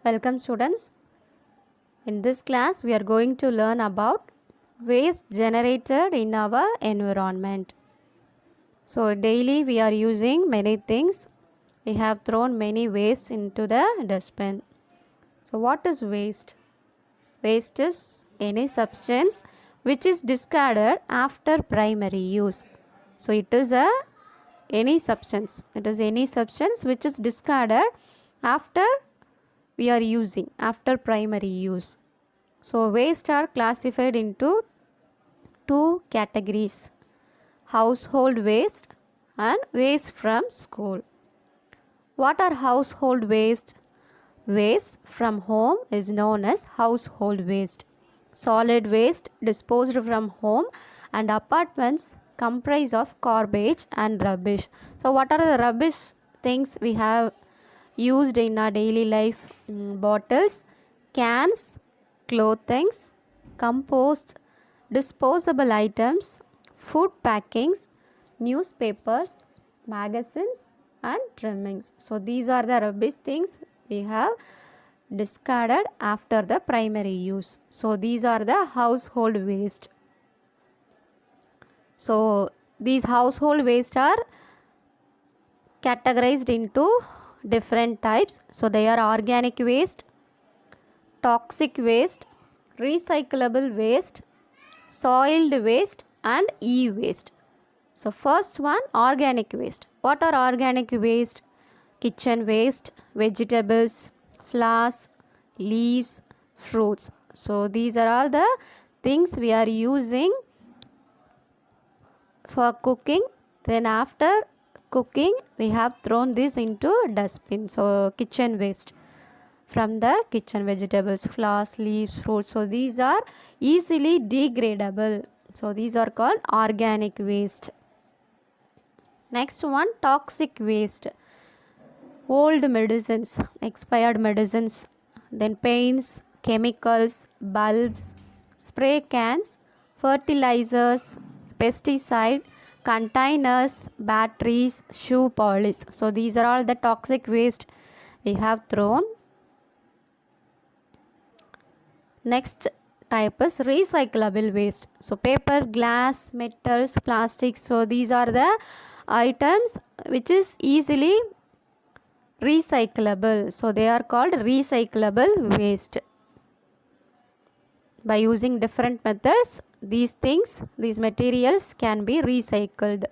Welcome students. In this class we are going to learn about waste generated in our environment. So daily we are using many things. We have thrown many waste into the dustbin. So what is waste? Waste is any substance which is discarded after primary use. So it is any substance. It is any substance which is discarded after we are using, after primary use. So waste are classified into two categories: household waste and waste from school. What are household waste? Waste from home is known as household waste. Solid waste disposed from home and apartments comprise of garbage and rubbish. So what are the rubbish things we have used in our daily life? Bottles, cans, clothings, compost, disposable items, food packings, newspapers, magazines and trimmings. So these are the rubbish things we have discarded after the primary use. So these are the household waste. So these household waste are categorized into different types. So they are organic waste, toxic waste, recyclable waste, soiled waste and e-waste. So first one, organic waste. What are organic waste? Kitchen waste, vegetables, flowers, leaves, fruits. So these are all the things we are using for cooking. Then after cooking we have thrown this into dustbin. So kitchen waste, from the kitchen, vegetables, flowers, leaves, fruits. So these are easily degradable. So these are called organic waste. Next one, toxic waste. Old medicines, expired medicines, then paints, chemicals, bulbs, spray cans, fertilizers, pesticide, containers, batteries, shoe polish. So these are all the toxic waste we have thrown. Next type is recyclable waste. So paper, glass, metals, plastics. So these are the items which is easily recyclable. So they are called recyclable waste. By using different methods, these materials can be recycled.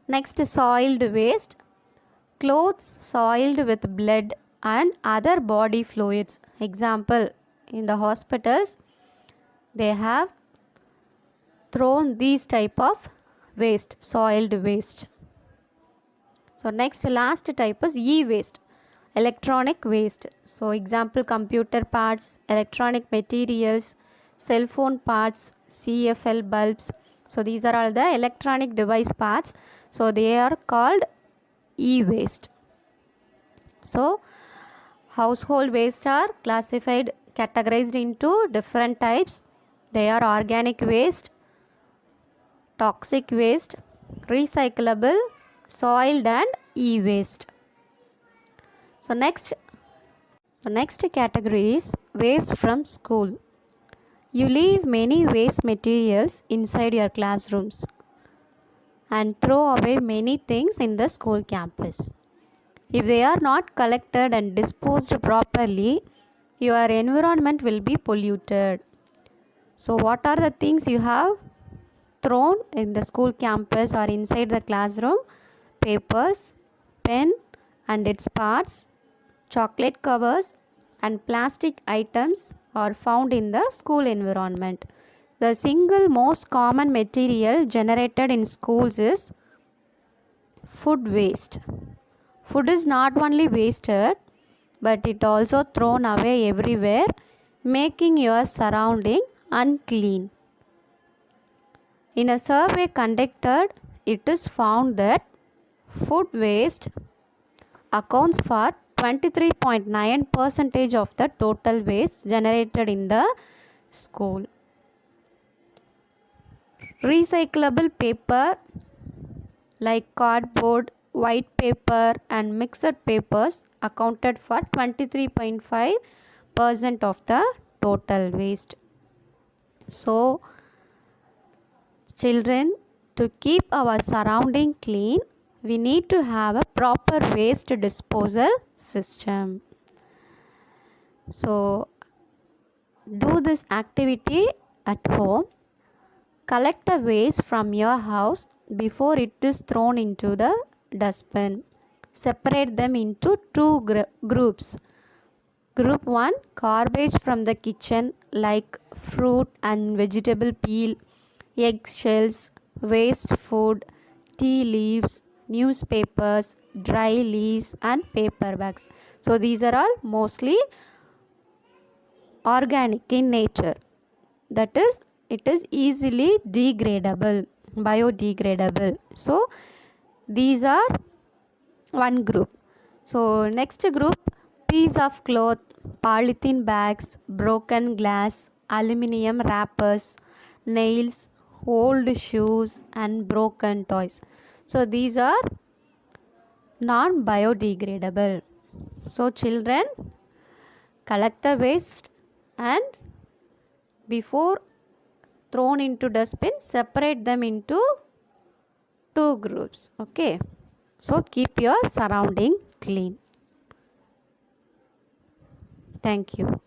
Next, soiled waste. Clothes soiled with blood and other body fluids. Example, in the hospitals they have thrown these type of waste, soiled waste. So next, last type is e-waste, electronic waste. So example, computer parts, electronic materials, cell phone parts, CFL bulbs. So these are all the electronic device parts. So they are called e-waste. So household waste are classified, categorized into different types. They are organic waste, toxic waste, recyclable, soiled and e-waste. So next category is waste from school. You leave many waste materials inside your classrooms and throw away many things in the school campus. If they are not collected and disposed properly, your environment will be polluted. So what are the things you have thrown in the school campus or inside the classroom? Papers, pen and its parts, chocolate covers and plastic items are found in the school environment. The single most common material generated in schools is food waste. Food is not only wasted, but it also thrown away everywhere, making your surrounding unclean. In a survey conducted, it is found that food waste accounts for 23.9% of the total waste generated in the school. Recyclable paper like cardboard, white paper and mixed papers accounted for 23.5% of the total waste. So, children, to keep our surrounding clean, we need to have a proper waste disposal system. So, do this activity at home. Collect the waste from your house before it is thrown into the dustbin. Separate them into two groups. Group 1, garbage from the kitchen like fruit and vegetable peel, egg shells, waste food, tea leaves, newspapers, dry leaves and paper bags. So these are all mostly organic in nature. That is, it is easily degradable, biodegradable. So these are one group. So next group, piece of cloth, polythene bags, broken glass, aluminium wrappers, nails, old shoes and broken toys. So these are non biodegradable. So children, collect the waste and before thrown into dustbin, separate them into two groups. Okay, so keep your surrounding clean. Thank you.